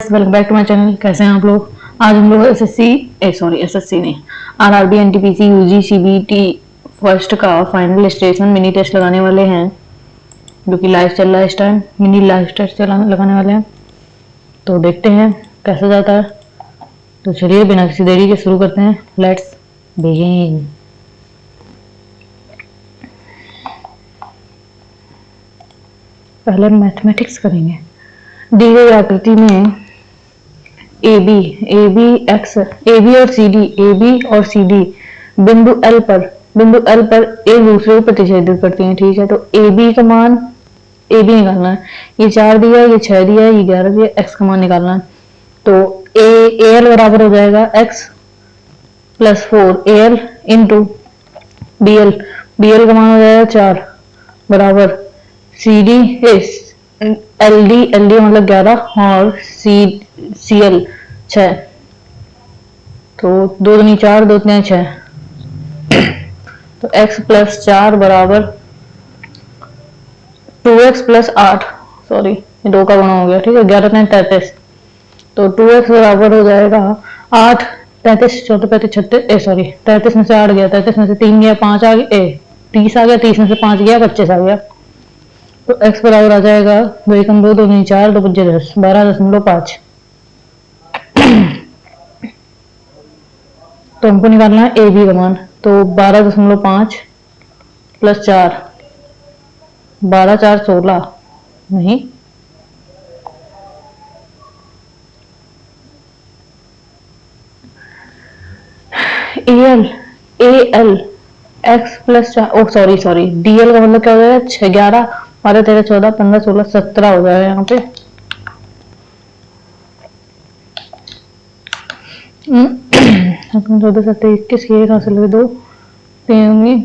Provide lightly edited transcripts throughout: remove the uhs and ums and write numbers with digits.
Guys, welcome back to my channel. कैसे हैं आप लोग। आज हम लोग एसएससी नहीं, RRB, NTPC, UG, CBT first का फाइनल स्टेशन मिनी टेस्ट लगाने वाले हैं, जो कि लाइव चल रहा है इस टाइम। मिनी लाइव टेस्ट लगाने वाले हैं, तो देखते हैं कैसा जाता है। तो चलिए बिना किसी देरी के शुरू करते हैं। Let's begin. पहले मैथमेटिक्स करेंगे। दी गई आकृति में A B X, A B और सी डी बिंदु एल पर एक दूसरे को प्रतिच्छेदित करती हैं। ठीक है, तो ए बी का मान ए बी निकालना है। ये 4 दिया है, ये 6 दिया है, ये 11 दिया है, एक्स का मान निकालना है। तो ए एल बराबर हो जाएगा X plus 4 A L into B L का मान हो जाएगा 4 बराबर सी डी एल डी मतलब 11 और सी एल 6। तो 2 दूनी 4, 2 तीन 6। तो x प्लस 4 बराबर 2x प्लस 8, सॉरी ये 2 का गुणा हो गया। ठीक है, 11 3 33। तो 2x बराबर हो जाएगा 8, 33 14 35 36, सॉरी 33 में से 8 गया, 33 में से 3 गया, 5 आ गया, 30 आ गया, 30 में से 5 गया, 25 आ गया। तो x बराबर आ जाएगा 2 एकम 2, 2 दूनी 4, 2 पंजे 10, 12.5। तो हमको निकालना है ए बी का मान। तो 12.5 प्लस 4, 12 4 16 नहीं, A L X plus 4, oh sorry D L का मतलब क्या हो जाएगा 6 11 12 13 14 15 16 17 हो जाएगा यहाँ पे। 14 17 21 ये कहाँ से लगे 2 3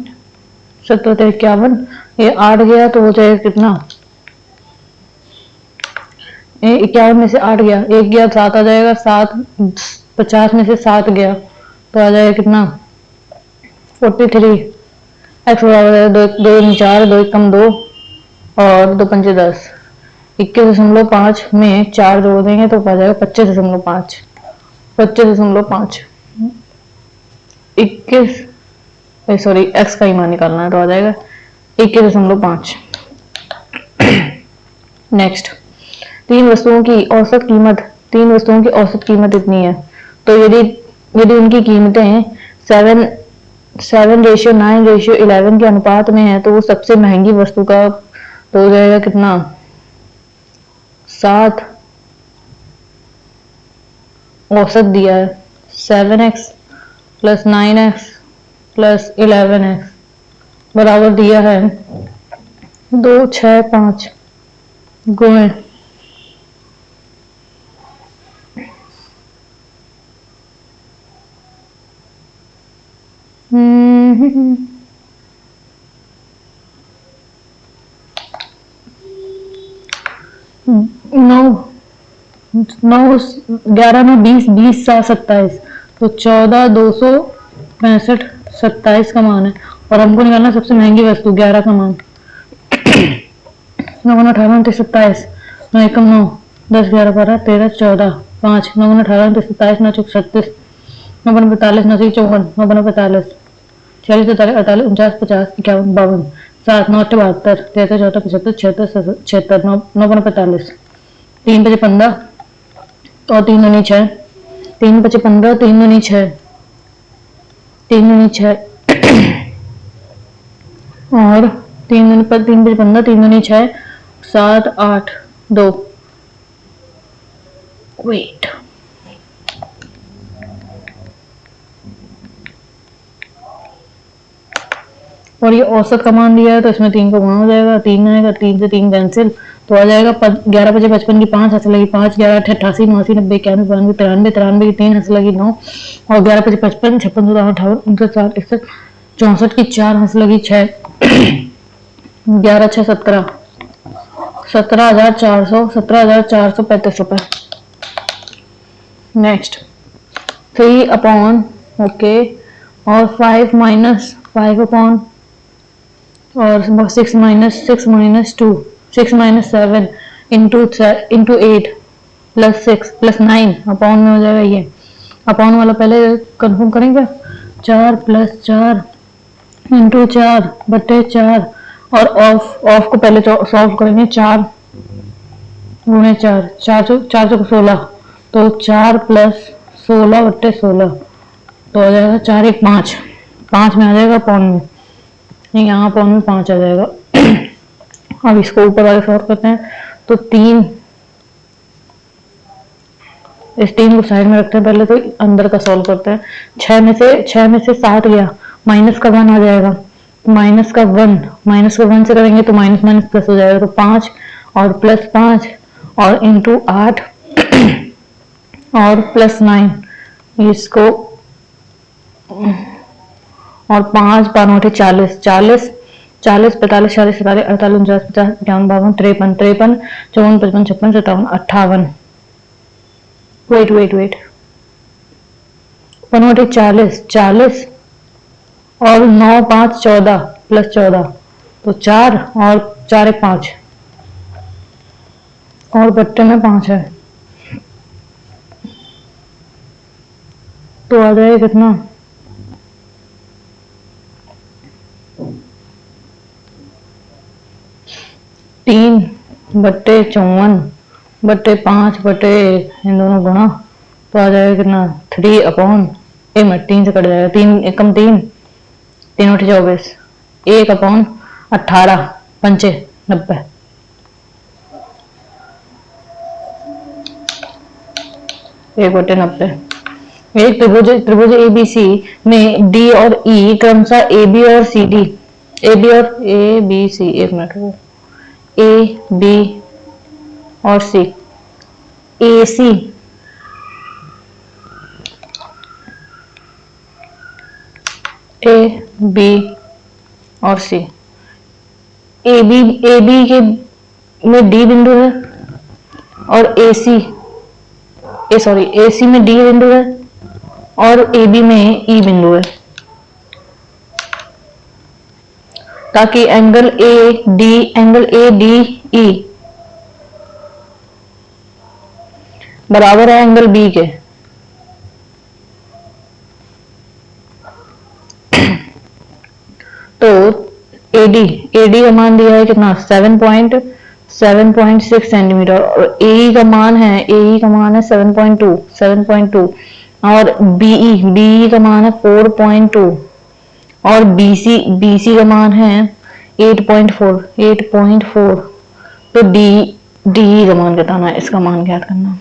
17 51, ये 8 गया तो हो जाएगा कितना, 51 में से 8 गया, 1 गया 7 आ जाएगा, 7 50 में से 7 गया तो आ जाएगा कितना 43। एक्स बराबर है 2 2 4, 2 एकम 2 और 2 पंजे 10। 21.5 में 4 जोड़ देंगे तो आ जाएगा 25.5। 25.5 21 सॉरी एक्स का ही मान निकालना है तो आ जाएगा 21.5। नेक्स्ट, तीन वस्तुओं की औसत कीमत इतनी है। तो यदि उनकी कीमतें 7:9:11 के अनुपात में है, तो वो सबसे महंगी वस्तु का तो हो जाएगा कितना 7। औसत दिया है 7x plus 9x plus 11x बराबर दिया है 2 6 5 गुणे 9 11 में 20 20 7 27, तो 14 265 27 का मान है। और हमको निकालना सबसे महंगी वस्तु 11 का मान। 9 18 29 27, 9 एकम 9, 10 11 12 13 14 5, 9 18 29 27, 9 चौक 36, 9 45 9 54, 9 45 46 47 48 49 50 51 52 7 9 72 13 14 75 76 76 9 45 3 बजे 15 और 3 दूनी 6, 3 बचे 15, 3 दूनी 6, 3 दूनी 6 और 3 बजे 15, 3 दूनी 6 7 8 2 वेट और ये औसत का मान दिया है, तो इसमें 3 का गुणा हो जाएगा, 3 आएगा, 3 से 3 कैंसिल तो आ जाएगा 11 बजे 55 की 5 हंस लगी 5, 11 88 89 90 91 92 93 की 3 हंस लगी 9 और 11 बजे 55 56 57 58 59 60 61 64 की 4 हंस लगी 6 11 6 17 17,435 रुपए। नेक्स्ट 3 अपॉन ओके और 5 माइनस 5 अपॉन और 6 minus 2 6 minus 7 into 8 plus 6 plus 9 upon में हो जाएगा ये। अपॉन वाला पहले कंफर्म करेंगे। 4 प्लस 4 इंटू 4 बटे 4 और ऑफ ऑफ को पहले सॉल्व करेंगे। 4 गुणे 4, 4 16, तो 4 प्लस 16 बटे 16 तो आ जाएगा 4 1 5, 5 में आ जाएगा पौन में, यहाँ पौन में 5 आ जाएगा। अब इसको ऊपर वाले सॉल्व करते हैं, तो 3, इस 3 को साइड में रखते हैं पहले, तो अंदर का सॉल्व करते हैं। 6 में से 7 गया, माइनस का 1 आ जाएगा, माइनस का 1 से करेंगे तो माइनस माइनस प्लस हो जाएगा, तो 5 और प्लस 5 और इंटू 8 और प्लस 9 इसको, और 5 5 40 40 40 45 46 47 48 49 50 51 52 53 53 54 55 56 57 58, वेट 1/40 40 और 9 5 14 प्लस 14 तो 4 और 4 1 5 और बट्टे में 5 है, तो आ जाएगा कितना 3 बट्टे 54 बट्टे 5 बट्टे इन दोनों गुणा, तो आ जाएगा कितना 3 अपॉन 3 से कट जाएगा, 3 एकम 3 3 24 1 अपॉन 18 पंचे 90, एक बटे 90। एक त्रिभुज एबीसी में डी और ई क्रमशः ए बी और सी डी, ए बी सी, एक मिनट, ए बी और सी, ए सी ए बी और सी, ए बी के में डी बिंदु है और ए सी में डी बिंदु है और ए बी में ई बिंदु है, ताकि एंगल ए डी ई बराबर है एंगल बी के। तो एडी का मान दिया है कितना 7.6 सेंटीमीटर और ए का मान है 7.2 और बीई का मान है 4.2 और बीसी का मान है 8.4, तो डी का मान बताना है, इसका मान ज्ञात करना।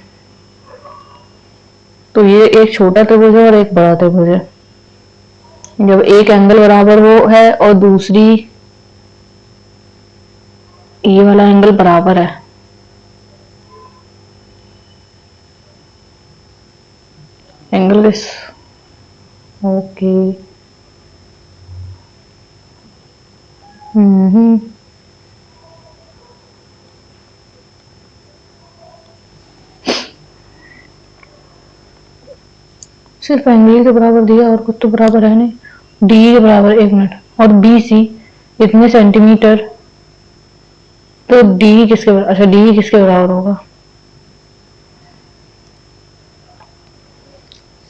तो ये एक छोटा त्रिभुज है और एक बड़ा त्रिभुज है। जब एक एंगल बराबर हो है और दूसरी ये वाला एंगल बराबर है, एंगल इस ओके सिर्फ एंगल के बराबर दिया और कुछ तो बराबर है नहीं, डी के बराबर, एक मिनट, और बी सी इतने सेंटीमीटर, तो डी किसके बराबर, अच्छा डी किसके बराबर होगा,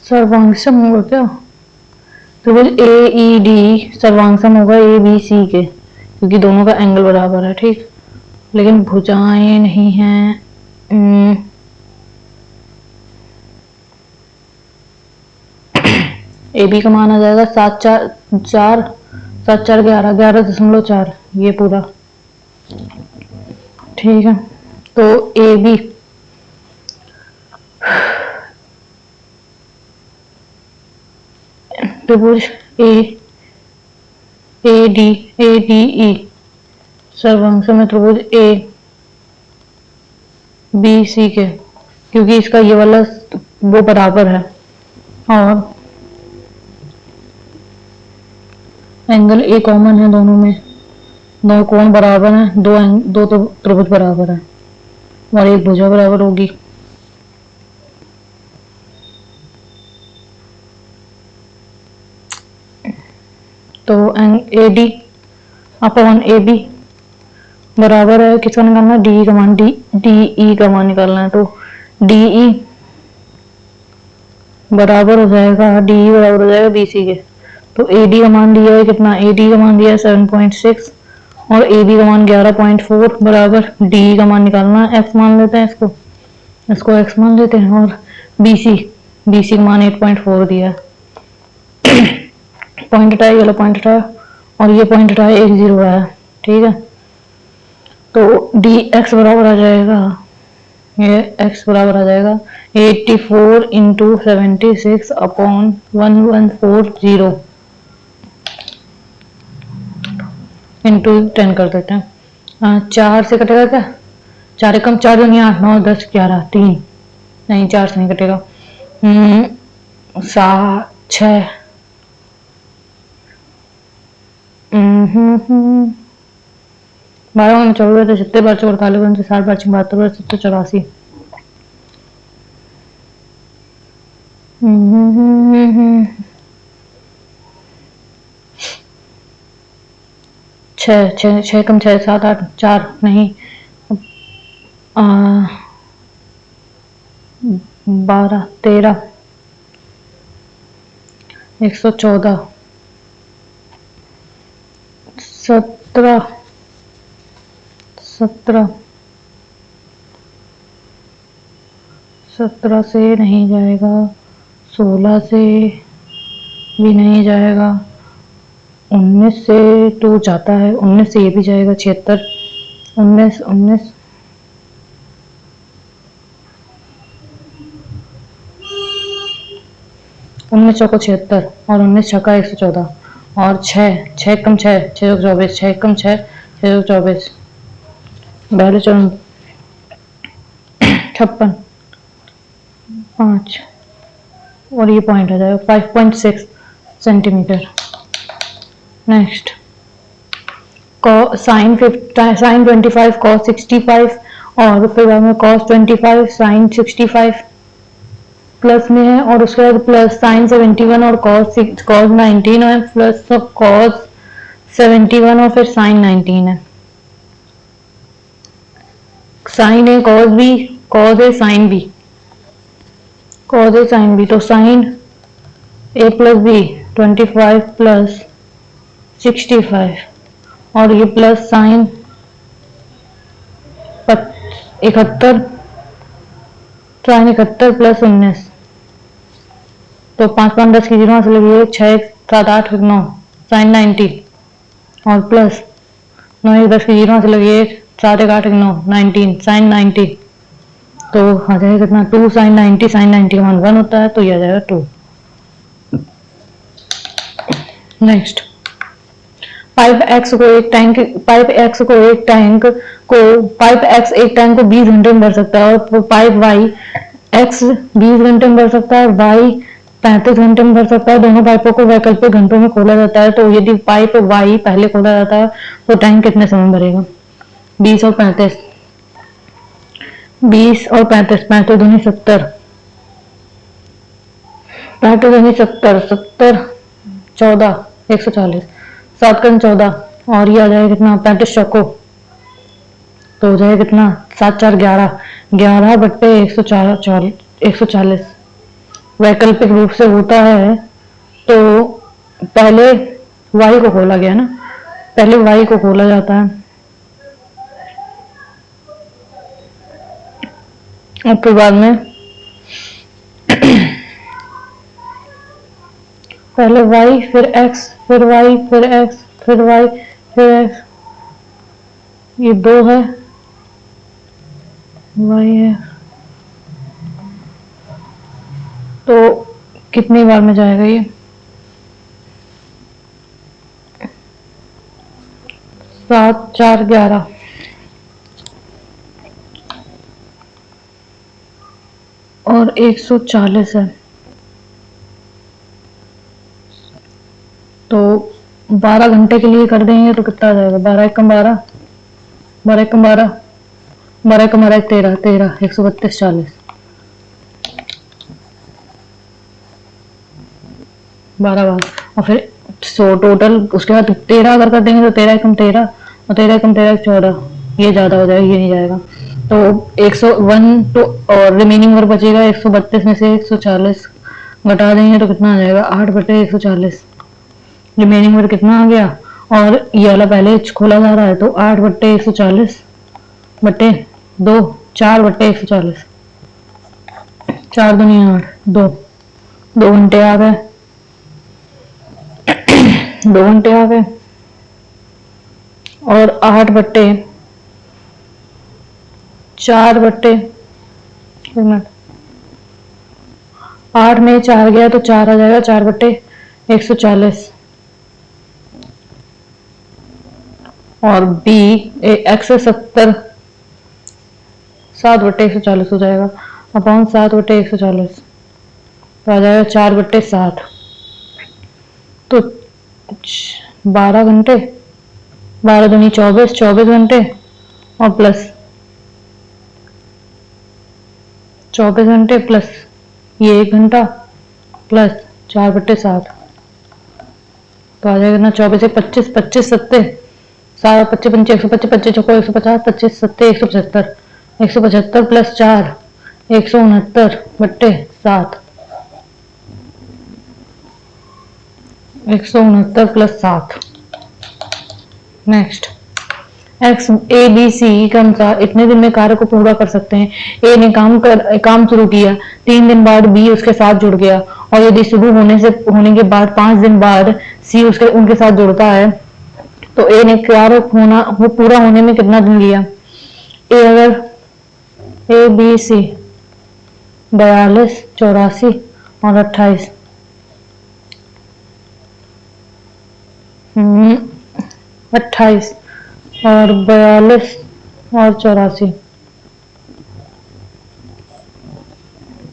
सर्वांगसम होगा क्या, तो ए ई डी सर्वांगसम होगा ए बी सी के, क्योंकि दोनों का एंगल बराबर है, ठीक। लेकिन भुजाएं नहीं हैं, ए बी का मान आ जाएगा 7.4 ये पूरा, ठीक है। तो ए बी त्रिभुज ए डी ई सर्वांगसम में त्रिभुज ए बी सी के, क्योंकि इसका ये वाला वो बराबर है और एंगल ए कॉमन है दोनों में, दो कोण बराबर हैं, दो तो त्रिभुज बराबर है और एक भुजा बराबर होगी। तो A D upon A B बराबर है किसका निकालना, डी ई का मान निकालना है, तो DE बराबर हो जाएगा, DE बराबर हो जाएगा BC के। तो AD का मान दिया है कितना, AD का मान दिया है 7.6 और AB का मान 11.4 बराबर DE का मान निकालना है, X मान लेते हैं इसको X मान लेते हैं, और BC का मान 8.4 दिया है। पॉइंट हटाया, ये पॉइंट हटाया और ये पॉइंट हटाया, एक 0 आया, ठीक है। तो DX बराबर आ जाएगा, ये X बराबर आ जाएगा 84 इंटू 76 अपॉन 1140 इंटू 10 कर देते हैं। 4 से कटेगा क्या, 4 एकम 4 दूनी 8, 9, 10, 11, 3 नहीं, 4 से नहीं कटेगा। 7, 6 12 में 14 थे, 70 बार 4 काले 60 बार 72 बार 784। छः कम 6, 7, 8, 4 नहीं, 12, 13, 114, 17, 17 से नहीं जाएगा, 16 से भी नहीं जाएगा, 19 से तो जाता है, 19 से ये भी जाएगा, 76, 19 चौको 76 और 19 छक्का 114 और 6 कम 6, 624, 6 कम 6, 624, 56, 5 और ये पॉइंट आ जाएगा 5.6 सेंटीमीटर। नेक्स्ट साइन 25 कॉस 65 और फिर बाद में कॉस 25 साइन 65 प्लस में है, और उसके बाद प्लस साइन 71 और कॉस 19 है, प्लस कॉस 71 और फिर साइन 19 है। साइन है कॉस भी, कॉस है साइन भी, कॉस है साइन भी, तो sine A plus B 25 plus 65 और ये प्लस साइन 71, साइन 71 प्लस 19, तो 5 5 10 की 0 से लगी 6 7 8 9 साइन 90 और प्लस 9 1 10 की 0 से लगी 7 1 8 9 19 साइन 90, तो आ जाएगा कितना 2 साइन 90, साइन 90 का मान 1 होता है, तो ये आ जाएगा 2। नेक्स्ट पाइप एक्स एक टैंक को 20 घंटे में भर सकता है, और पाइप वाई एक्स 20 घंटे में भर सकता है, वाई 35 घंटे में भर सकता है। दोनों पाइपों को वैकल्पिक घंटों में खोला जाता है, तो यदि पाइप वाई पहले खोला जाता है तो टैंक कितने समय में भरेगा, 20 और 35, 20 और 35, 35 दूनी 70, 35 दूनी 70, 70 14 140, 7 कम 14 और ये आ जाएगा कितना 35 चौको, तो हो जाएगा कितना 7 4 11, 11 बट्टे 140 वैकल्पिक रूप से होता है। तो पहले y को खोला गया ना, पहले y को खोला जाता है और फिर बाद में पहले y फिर x फिर y फिर x फिर y फिर x, ये 2 है y है, तो कितनी बार में जाएगा ये 7 4 11 और 140 है, तो 12 घंटे के लिए कर देंगे तो कितना आ जाएगा 12 एकम 12, 12 एकम 12, 12 एकम 12 13 13 132 40, 12 बार और फिर 100 टोटल। उसके बाद 13 अगर कर देंगे तो 13 एकम 13 और 13 एकम 13 14, ये ज्यादा हो जाएगा, ये नहीं जाएगा, तो 101 तो और रिमेनिंग वर्क बचेगा 132 में से 140 घटा देंगे तो कितना आ जाएगा 8/140। रिमेनिंग वर्क कितना आ गया, और ये वाला पहले खोला जा रहा है तो 8/140 बटे 2, 4/140, 4 दूनी 8, 2 घंटे आ गए, 2 घंटे आ गए। और 8 में 4 गया तो 4 आ जाएगा, 4/140। और बी एक्स 70 7/140 हो जाएगा, अपॉन 7/140 तो आ जाएगा 4/7। तो 12 घंटे, 12 दूनी 24, 24 घंटे और प्लस 24 घंटे प्लस ये 1 घंटा प्लस 4/7 तो आ जाएगा ना 24 25, 25 सत्ते 7 25 25 125 25 चौको 150 25 सत्ते 175, 175 plus 4 169/7, 169 plus 7। Next, X A B C के अनुसार इतने दिन में कार्य को पूरा कर सकते हैं। ए ने काम शुरू किया, 3 दिन बाद बी उसके साथ जुड़ गया, और यदि शुरू होने के बाद 5 दिन बाद सी उनके साथ जुड़ता है तो ए ने कार्य पूरा होने में कितना दिन लिया। ए अगर ए बी सी 42 84 और 28 28 और 42 और 84,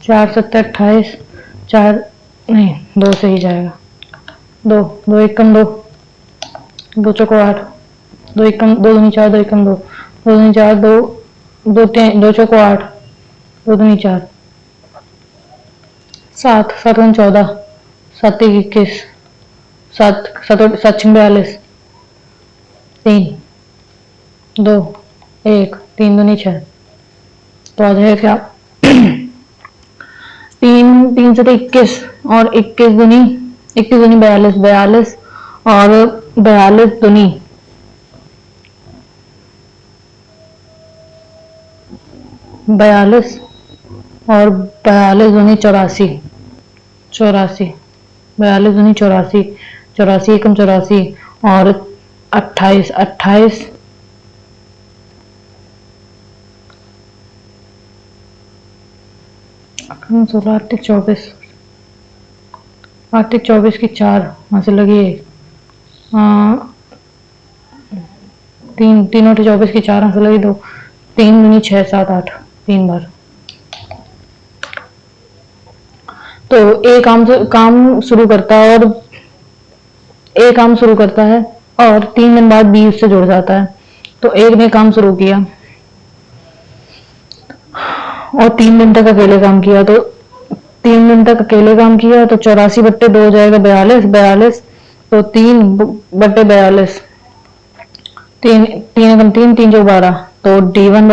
4 7 28, 4 नहीं 2 से ही जाएगा, 2 2 1 कम 2 2 चौको 8, 2 1 कम 2 दूनी 4, 2 1 कम 2 2 दूनी 4, 2 2 2 चौको 8, 2 दूनी 4, 7 7 1 14, 7 1 21, 7 7 7 42, 3 2 1 3 दूनी 6 तो आ जाएगा क्या 3 3 से 21 और 21 दूनी 42 42 और 42 दूनी 42 और 42 दूनी 84 84, 42 दूनी 84 84 एकम 84 और 28 28 16 8 24 8 24 की 4 वहां से लगी 3 3 8 24 की 4 वहां से लगी 2 3 दूनी 6 7 8 3 बार। तो ए काम शुरू करता है और ए काम शुरू करता है और 3 दिन बाद बी उससे जुड़ जाता है। तो एक ने काम शुरू किया और 3 दिन तक अकेले काम किया, तो 3 दिन तक अकेले काम किया तो 84/2 हो जाएगा 42 42, तो 3/42 3 3 कम 3 3 जो 12, तो D1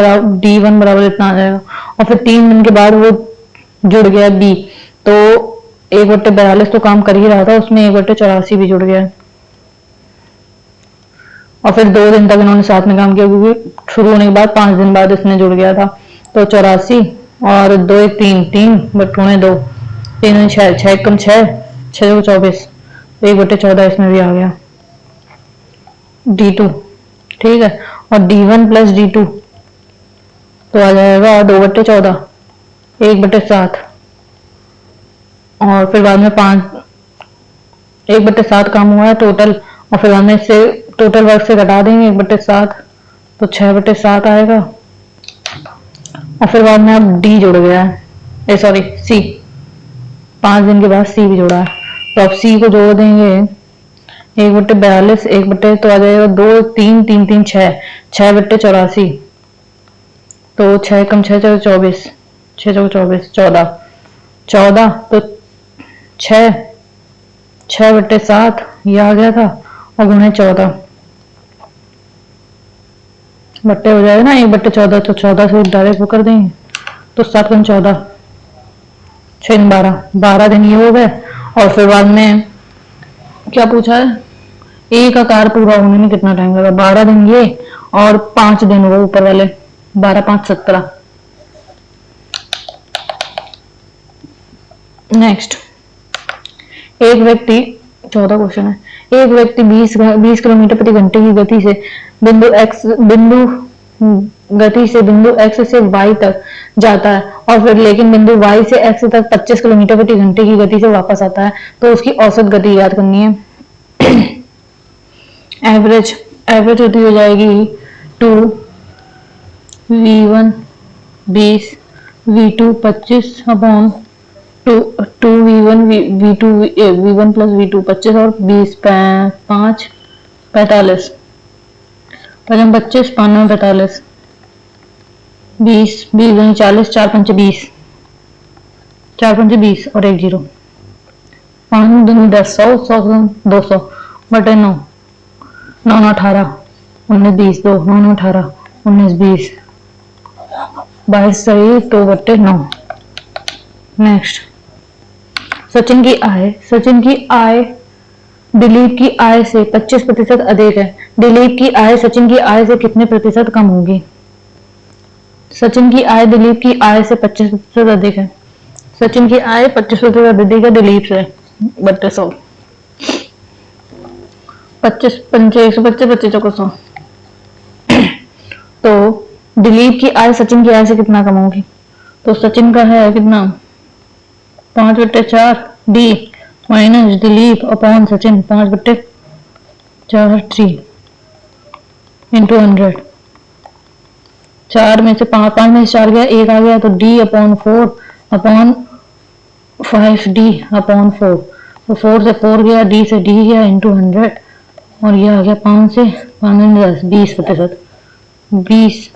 बराबर इतना आ जाएगा। और फिर 3 दिन के बाद वो जुड़ गया बी, तो 1/42 तो काम कर ही रहा था, उसमें 1/84 भी जुड़ गया। और फिर 2 दिन तक इन्होंने साथ में काम किया क्योंकि शुरू होने के बाद 5 दिन बाद इसने जुड़ गया था। तो 84 और 2 1 3 3 बटूने 2 3 6 6 कम 6 6 24, 1/14 इसमें भी आ गया D2। ठीक है, और D1 प्लस D2 तो आ जाएगा 2/14 1/7, और फिर बाद में 1/7 काम हुआ है टोटल, और फिर बाद में इससे टोटल वर्क से घटा देंगे 1/7 तो 6/7 आएगा। और फिर बाद में अब डी जुड़ गया है, सॉरी सी, 5 दिन के बाद सी भी जुड़ा है, तो अब सी को जोड़ देंगे 1/42 तो आ जाएगा 2 3 3 3 6 6/84, तो 6 कम 6 24 6 24 14 14, तो 6/7 ये आ गया था, और गुणे 14 बट्टे हो जाएगा ना, 1/14, तो 14 से डायरेक्ट वो कर देंगे, तो 7×14, 6×12, 12 दिन ये हो गए। और फिर बाद में क्या पूछा है, एक आकार पूरा होने में कितना टाइम लगा, 12 दिन ये और 5 दिन वो ऊपर वाले, 12 5 17। नेक्स्ट, एक व्यक्ति, 14 क्वेश्चन है, एक व्यक्ति 20 किलोमीटर प्रति घंटे की गति से बिंदु x से y तक जाता है और फिर लेकिन बिंदु y से x तक 25 किलोमीटर प्रति घंटे की गति से वापस आता है, तो उसकी औसत गति याद करनी है। एवरेज गति हो जाएगी 2v1 20 v2 25 upon 2v1 v1 plus v2 25 और 20 5 45 पचम 25 5 45 20 20 40 4 5 20 4 5 20 और 1 0 5 2 10 100 100 200 बटे 9 9 18 19 20 2 9 18 19 20 22 सही 2 बटे 9। नेक्स्ट, सचिन की आय दिलीप की आय से 25% अधिक है। दिलीप की आय सचिन की आय से कितने प्रतिशत कम होगी? सचिन की आय दिलीप की आय से 25% अधिक है। सचिन की आय 25% अधिक है दिलीप से, बटे 100। 25 पंचे 125 25 चौको 100। तो दिलीप की आय सचिन की आय से कितना कम होगी? तो सचिन का है कितना, 5/4 D minus Dilip upon Sachin 5/4 3 into 100। 4 में से 5 में से 4 गया, 1 आ गया, तो D upon 4 upon 5 D upon 4, तो 4 से 4 गया, डी से डी गया इंटू 100 और ये आ गया 5 से 5 में 10 20%। 20।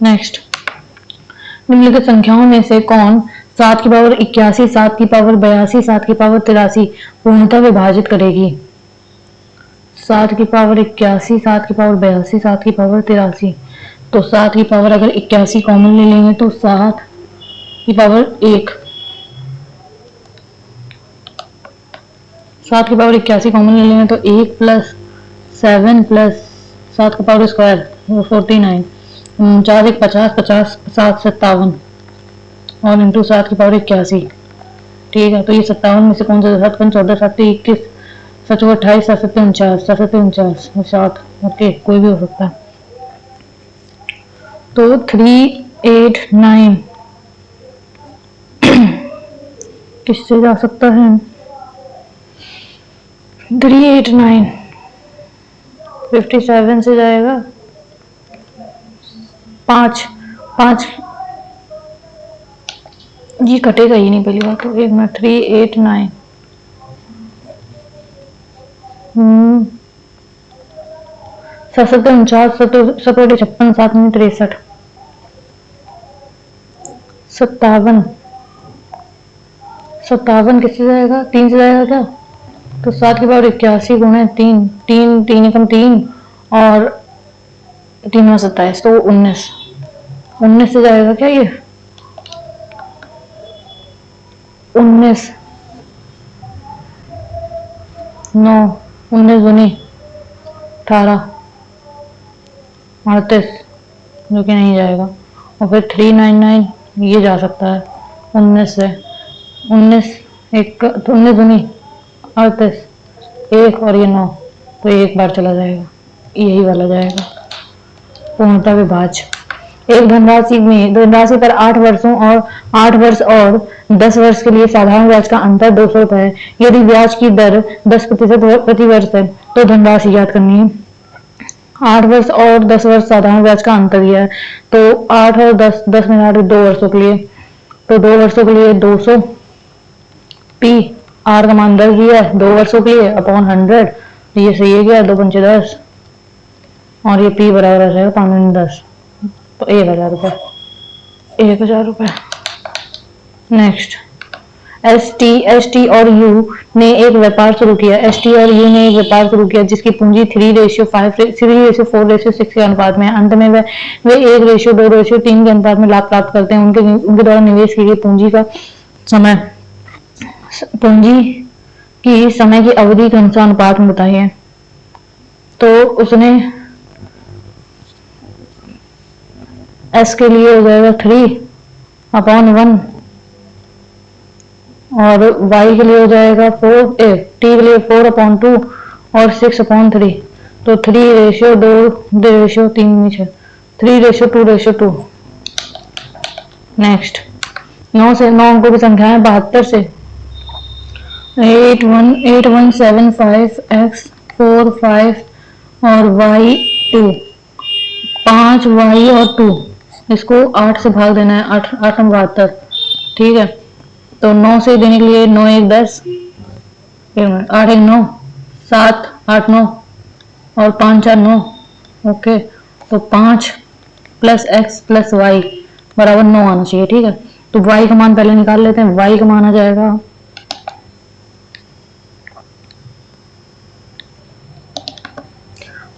नेक्स्ट, निम्नलिखित संख्याओं में से कौन 7 की पावर 81, 7 की पावर 82, 7 की पावर 83 पूर्णतः विभाजित करेगी? 7 की पावर 81, 7 की पावर 82, 7 की पावर 83। तो 7 की पावर अगर 81 कॉमन ले लेंगे तो 7 की पावर 1, 7 की पावर 81 कॉमन ले लेंगे तो 1 प्लस 7 प्लस 7 का पावर स्क्वायर 49, 4 1 50 50 7 57 और इंटू 7 की पावर 81। ठीक है, तो ये 57 में से कौन सा 7 14 7 21 7 28 7 49 7 49 7, ओके कोई भी हो सकता है। तो 389 किससे जा सकता है? 389 57 से जाएगा, 5 ये कटेगा ही नहीं पहली बात तो। 1 मिनट, 389 7 49 7 56 7 में 63 57 किससे जाएगा? 3 से जाएगा क्या? तो 7 की पावर 81 गुणे 3 3 3 एकम 3 और 3 में 27 तो 19 से जाएगा क्या ये? 19 9 19 दूनी 18 38 जो कि नहीं जाएगा। और फिर 399 ये जा सकता है 19 से, 19 एक 19 दूनी 38 1 और ये 9, तो एक बार चला जाएगा, यही वाला जाएगा पूर्णतः विभाज्य। एक धनराशि पर 8 वर्ष और 10 वर्ष के लिए साधारण ब्याज का अंतर 200 रुपए है। यदि ब्याज की दर 10% प्रति वर्ष है तो धनराशि याद करनी है। 8 वर्ष और 10 वर्ष साधारण ब्याज का अंतर दिया है, तो 8 और 10 में 8 2 वर्षों के लिए, तो 2 वर्षों के लिए 200 पी आर का मान 10 दिया है 2 वर्षों के लिए अपॉन 100, ये सही है गया 2 पंचे 10 और ये पी बराबर आ जाएगा 5 में 10, तो 1000 रुपये 1000 रुपये। नेक्स्ट, एस टी और यू ने एक व्यापार शुरू किया। एस टी और यू ने एक व्यापार शुरू किया जिसकी पूंजी 3:5 3:4 के अनुपात में है। अंत में वे 1:2:3 के अनुपात में लाभ प्राप्त करते हैं। उनके द्वारा निवेश की गई पूंजी की समय की अवधि के अनुसार अनुपात में बताइए। तो उसने एस के लिए हो जाएगा 3/1 और y के लिए हो जाएगा 4 टी के लिए 4/2 और 6/3। तो 3:2:3 3:2:2। नेक्स्ट 9 से 9 अंकों की संख्या है। 72 से 8175x 4 5 और y2 5y और 2 इसको 8 से भाग देना है। 8 8 72। ठीक है, तो 9 से देने के लिए 9 1 10 8 1 9 7 8 9 और 5 4 9। ओके, तो 5 प्लस एक्स प्लस वाई बराबर 9 आना चाहिए। ठीक है, तो y का मान पहले निकाल लेते हैं। y का मान आ जाएगा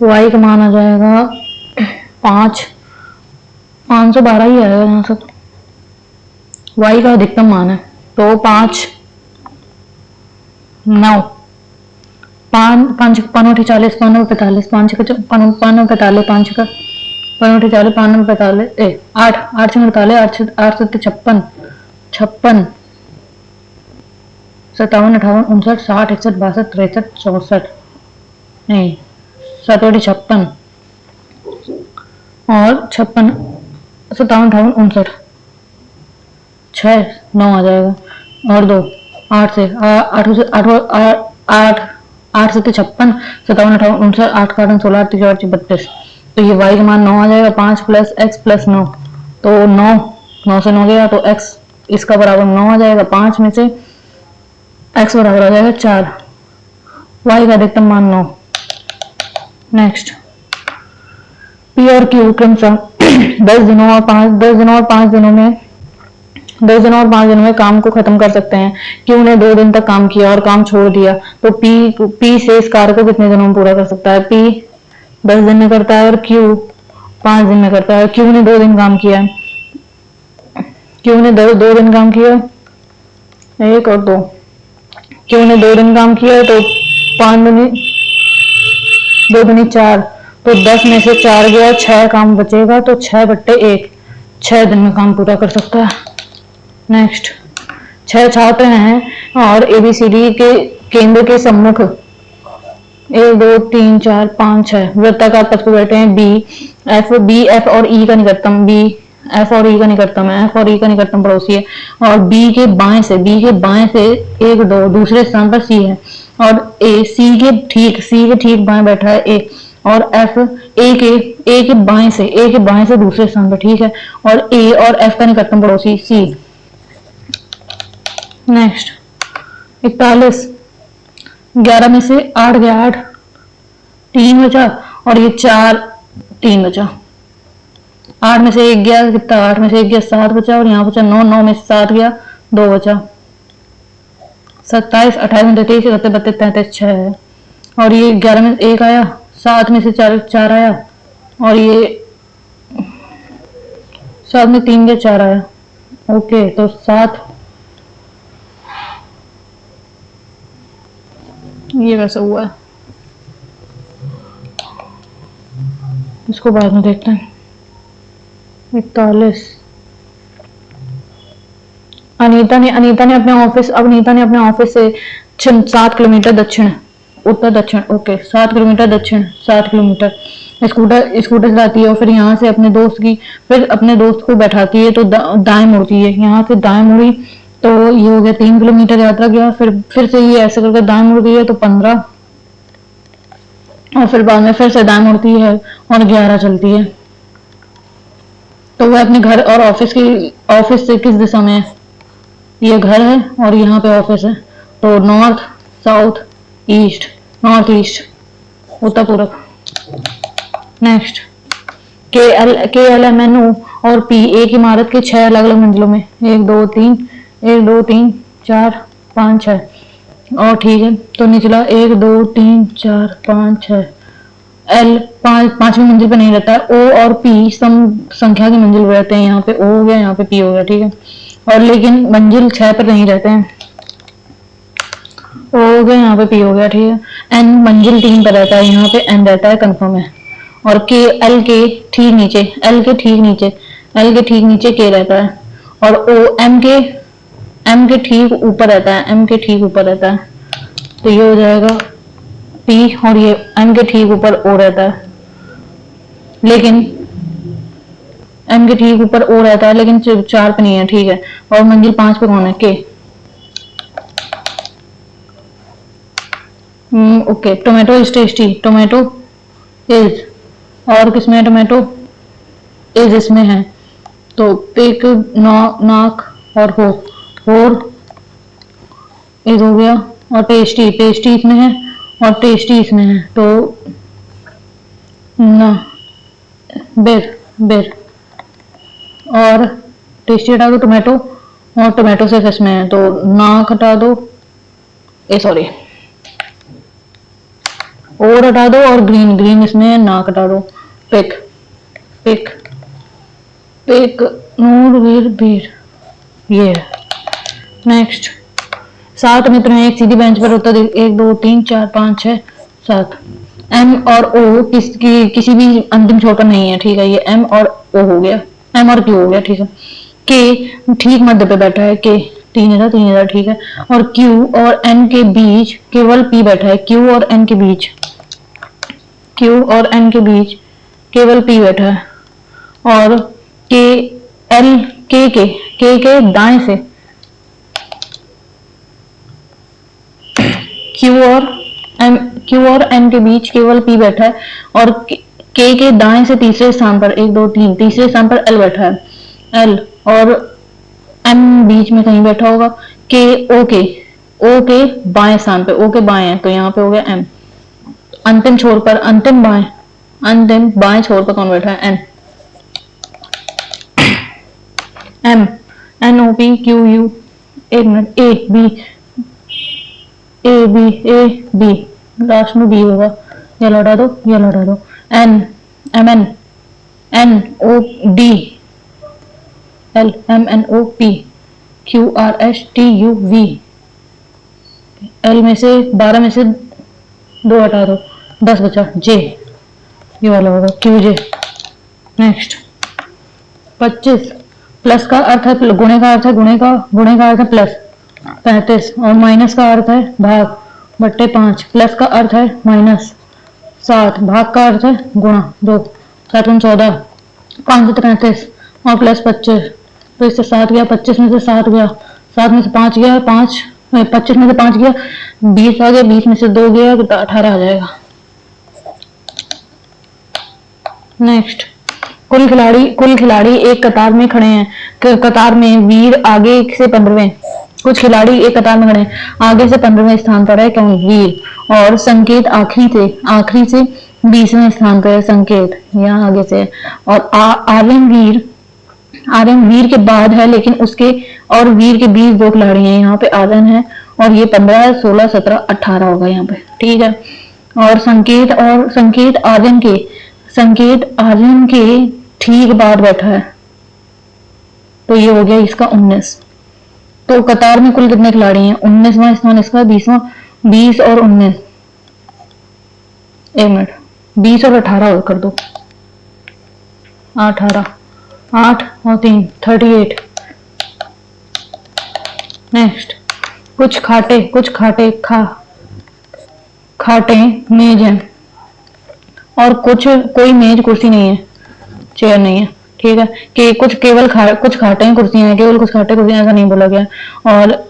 y का मान आ जाएगा 512 ही आएगा यहाँ से। y का अधिकतम मान है तो 5 9 5 5 5 40 5 45 5 5 45 5 का 5 40 5 45 8 8 से 48 8 से 56 56 57 58 59 60 61 62 63 64 नहीं 7 56 और 56 57 58 59 6 9 आ जाएगा और 2 8 से 8 से 8 8 से 56 57 58 59 8 का 16 38 32। तो ये y का मान 9 आ जाएगा। 5 प्लस एक्स प्लस 9 तो 9 से 9 गया तो x इसका बराबर 9 आ जाएगा। 5 में से x बराबर आ जाएगा 4। y का अधिकतम मान 9। नेक्स्ट p और q क्रमशः 10 दिनों और 5 दिनों में काम को खत्म कर सकते हैं। Q ने 2 दिन तक काम किया और काम छोड़ दिया तो P से इस कार्य को कितने दिनों में पूरा कर सकता है। P 10 दिन में करता है और Q 5 दिन में करता है। Q ने 2 दिन काम किया, Q ने 2 दिन काम किया 1 और 2। Q ने 2 दिन काम किया तो 5 दूनी 2 दूनी 4 तो 10 में से 4 गया, 6 काम बचेगा तो 6/1 6 दिन में काम पूरा कर सकता है। नेक्स्ट 6 छात्र हैं और ABCD के केंद्र के सम्मुख 1 2 3 4 5 6 वृत्ताकार पथ पर बैठे हैं। B F और E का निकटतम है। F और E का निकटतम पड़ोसी है और B के बाएं से 1 2 दूसरे स्थान पर C है और A C के ठीक बाएं बैठा है A और F A के बाएं से दूसरे स्थान पर। ठीक है, और A और F का निकटतम पड़ोसी C। नेक्स्ट 41 11 में से 8 गया 8 3 बचा और ये 4 3 बचा। 8 में से 1 गया कितना 8 में से 1 गया 7 बचा और यहाँ बचा 9 9 में से 7 गया 2 बचा। 27 28 में 33 32 33 6 है और ये 11 में 1 आया 7 में से 4 आया और ये 7 में 3 गया 4 आया। ओके, तो 7 ये वैसा हुआ है, इसको बाद में देखते हैं। 41 अनीता ने अपने ऑफिस से 7 किलोमीटर दक्षिण उत्तर दक्षिण ओके 7 किलोमीटर दक्षिण 7 किलोमीटर स्कूटर चलाती है और फिर यहाँ से अपने दोस्त को बैठाती है तो दाएं मुड़ती है। यहाँ से दाएं मुड़ी तो ये हो गया 3 किलोमीटर यात्रा किया। फिर से ये ऐसे करके दाएं मुड़ती है तो 15 और फिर बाद में फिर से दाएं मुड़ती है और 11 चलती है। तो वह अपने घर और ऑफिस से किस दिशा में है। ये घर है और यहाँ पे ऑफिस है तो north south east north east उत्तर पूर्व। नेक्स्ट KLMNO और P एक इमारत के 6 अलग अलग मंजिलों में 1 2 3 4 5 6 और ठीक है। तो निचला 1 2 3 4 5 6 एल पांचवी मंजिल पे नहीं रहता है। ओ और पी सम संख्या की मंजिल पे रहते हैं। यहाँ पे ओ हो गया, यहाँ पे पी हो गया, ठीक है। और लेकिन मंजिल 6 पर नहीं रहते हैं। ओ हो गया, यहाँ पे पी हो गया, ठीक है। एन मंजिल 3 पर रहता है, यहाँ पे एन रहता है, कंफर्म है। और के एल के ठीक नीचे, एल के ठीक नीचे, एल के ठीक नीचे के रहता है। और ओ एम के ठीक ऊपर रहता है, एम के ठीक ऊपर रहता है। तो ये हो जाएगा पी और ये एम के ठीक ऊपर ओ रहता है, लेकिन एम के ठीक ऊपर ओ रहता है लेकिन 4 पे नहीं है, ठीक है। और मंजिल 5 पे कौन है? के। Okay, tomato is tasty, tomato is, और किसमें है टोमेटो? इज इसमें है। तो पिक नाक और होर इज हो गया। और टेस्टी, टेस्टी इसमें है और टेस्टी इसमें है, तो ना बेर बेर। और टेस्टी हटा दो टोमेटो, और टोमेटो सिर्फ इसमें है, तो नाक हटा दो, ए सॉरी और हटा दो, और ग्रीन ग्रीन इसमें है, नाक हटा दो। पिक पिक पिक नूर वीर बीर, ये है। नेक्स्ट, 7 मित्र हैं एक सीधी बेंच पर, उत्तर 1 2 3 4 5 6 7। एम और ओ किसी भी अंतिम छोर पर नहीं है, ठीक है। ये एम और ओ हो गया, एम और क्यू हो गया, ठीक है। के ठीक मध्य पे बैठा है, के 3000 ठीक है। और क्यू और एन के बीच केवल पी बैठा है, क्यू और एन के बीच, क्यू और एन के बीच केवल पी बैठा है। और के एल के दाएं से क्यू और एन के बीच केवल पी बैठा है। और के दाएं से तीसरे स्थान पर 1 2 3 तीसरे स्थान पर एल बैठा है, एल। और एम बीच में कहीं बैठा होगा। के ओ के बाएं स्थान पे, ओ के बाएं है, तो यहाँ पे हो गया एम। अंतिम छोर पर, अंतिम बाएं छोर पर कौन बैठा है? N. M N O P Q U, एक मिनट, ए बी लास्ट में बी होगा, ये लड़ा दो, ये लड़ा दो। N M N O D L M N O P Q R S T U V. L में से 12 में से 2 हटा दो, 10 बचा, जे, ये वाला होगा क्यू जे। नेक्स्ट, 25 प्लस का अर्थ है गुणे का अर्थ है गुणे का अर्थ है प्लस। 35 और माइनस का अर्थ है भाग बट्टे 5, प्लस का अर्थ है माइनस। 7 भाग का अर्थ है गुणा 2, 7 14, 5 35 और प्लस 25, तो इससे 7 गया, 25 में से 7 गया, 7 में से 5 गया, 25 में से 5 गया, 20 आ गया, 20 में से 2 गया, तो 18 आ जाएगा। नेक्स्ट, कुल खिलाड़ी एक कतार में खड़े हैं, कतार में वीर आगे से 15वें, कुछ खिलाड़ी एक कतार में खड़े हैं, आगे से 15वें स्थान पर है कौन? वीर। और संकेत आखिरी से 20वें स्थान पर है, संकेत यहाँ आगे से। और आर्यन वीर के बाद है, लेकिन उसके और वीर के बीच 2 खिलाड़ी हैं, यहाँ पे आर्यन है और ये 15 16 17 18 होगा यहाँ पे, ठीक है। और संकेत आर्यन के ठीक बाद बैठा है, तो ये हो गया इसका 19। तो कतार में कुल कितने खिलाड़ी हैं? 19वां स्थान इसका, 20 और 19, 1 मिनट, 20 और 18 कर दो, 18 8 और 3 38। नेक्स्ट, कुछ खाटे मेज है, और कोई मेज कुर्सी नहीं है, चेयर नहीं है, ठीक है। कि कुछ खाटे कुर्सियां हैं, केवल कुछ खाटे कुर्सियां, ऐसा नहीं बोला गया। और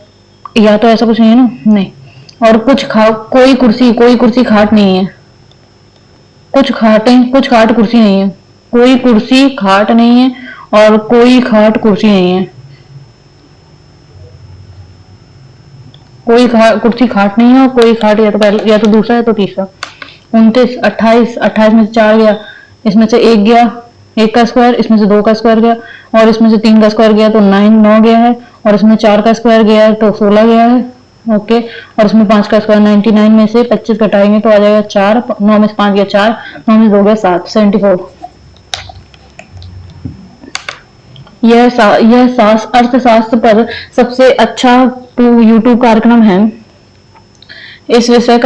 या तो ऐसा कुछ नहीं है ना, नहीं। और कोई कुर्सी खाट नहीं है, कुछ खाट कुर्सी नहीं है, कोई कुर्सी खाट नहीं है और कोई खाट कुर्सी नहीं है, कोई कुर्सी खाट नहीं है और कोई खाट या तो दूसरा है तो तीसरा। 29 28 में से 4 गया, इसमें से 1 गया, 1 का स्क्वायर, इसमें से 2 का स्क्वायर गया, और इसमें से 3 का स्क्वायर गया तो 9 गया है, और इसमें 4 का स्क्वायर गया है तो 16 गया है। ओके, और इसमें 5 का स्क्वायर 99 में से 25 घटाएंगे तो आ जाएगा 4, 9 में से 5 गया 4, 9 में से 2 गया 7, 74। यह अर्थशास्त्र पर सबसे अच्छा यूट्यूब कार्यक्रम है। इस विषय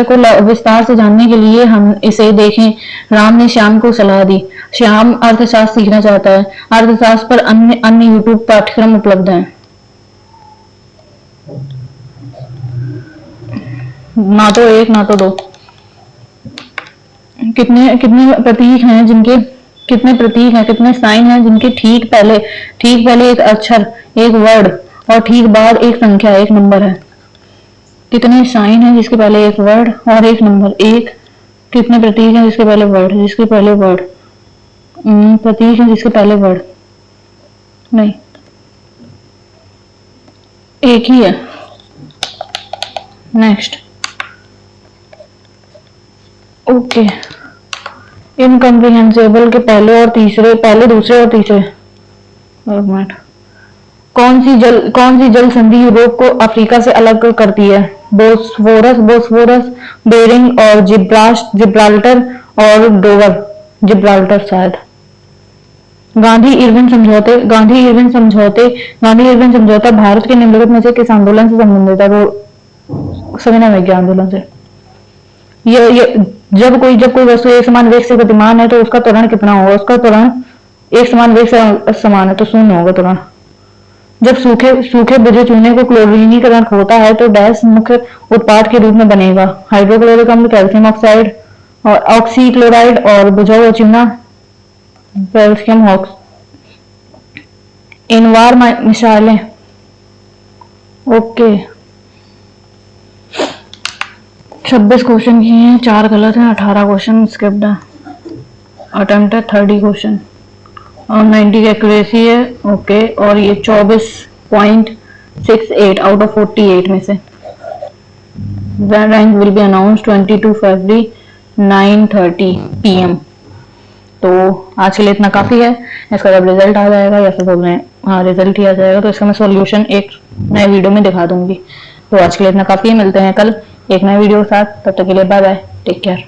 को विस्तार से जानने के लिए हम इसे देखें। राम ने श्याम को सलाह दी। श्याम अर्थशास्त्र सीखना चाहता है। अर्थशास्त्र पर अन्य यूट्यूब पाठ्यक्रम उपलब्ध हैं। ना तो एक ना तो दो। कितने कितने प्रतीक हैं जिनके कितने साइन हैं जिनके ठीक पहले एक अक्षर, एक वर्ड और ठीक बाद एक संख्या, एक नंबर है। कितने साइन हैं जिसके पहले एक वर्ड और एक नंबर, एक। कितने प्रतीक हैं जिसके पहले वर्ड प्रतीक है जिसके पहले वर्ड नहीं, एक ही है। Next, okay. इनकम्प्रिहेंसिबल के पहले दूसरे और तीसरे। एक मिनट। कौन सी जल संधि यूरोप को अफ्रीका से अलग करती है? बोस्फोरस, बेरिंग और जिब्राल्टर और डोवर। जिब्राल्टर शायद। गांधी इरविन समझौता भारत के निम्नलिखित में से किस आंदोलन से संबंधित है? वो सविनय विज्ञान आंदोलन से। जब कोई वस्तु एक समान वेग से गतिमान है तो उसका त्वरण कितना होगा? उसका त्वरण एक समान वेग से समान है तो 0 होगा त्वरण। जब सूखे बुझे चूने को क्लोरीनीकरण होता है तो डैश मुख्य उत्पाद के रूप में बनेगा? हाइड्रोक्लोरिक अम्ल, कैल्शियम ऑक्साइड और ऑक्सीक्लोराइड, और बुझा हुआ चूना कैल्शियम ऑक्स। इनवार मिसालें। ओके, 26 क्वेश्चन किए हैं, 4 गलत हैं, 18 क्वेश्चन स्किप्ड है। अटेम्प्ट है 30 क्वेश्चन और 90 की एक्यूरेसी है। ओके, और ये 24.68 आउट ऑफ 48 में से। Rank will be announce 22 February 9:30 PM। तो आज के लिए इतना काफी है। इसका जब रिजल्ट आ जाएगा या फिर बोल रहे हैं हाँ रिजल्ट ही आ जाएगा तो इसका मैं सॉल्यूशन एक नए वीडियो में दिखा दूंगी। तो आज के लिए इतना काफी है, मिलते हैं कल एक नए वीडियो के साथ। तब तक के लिए बाय बाय, टेक केयर।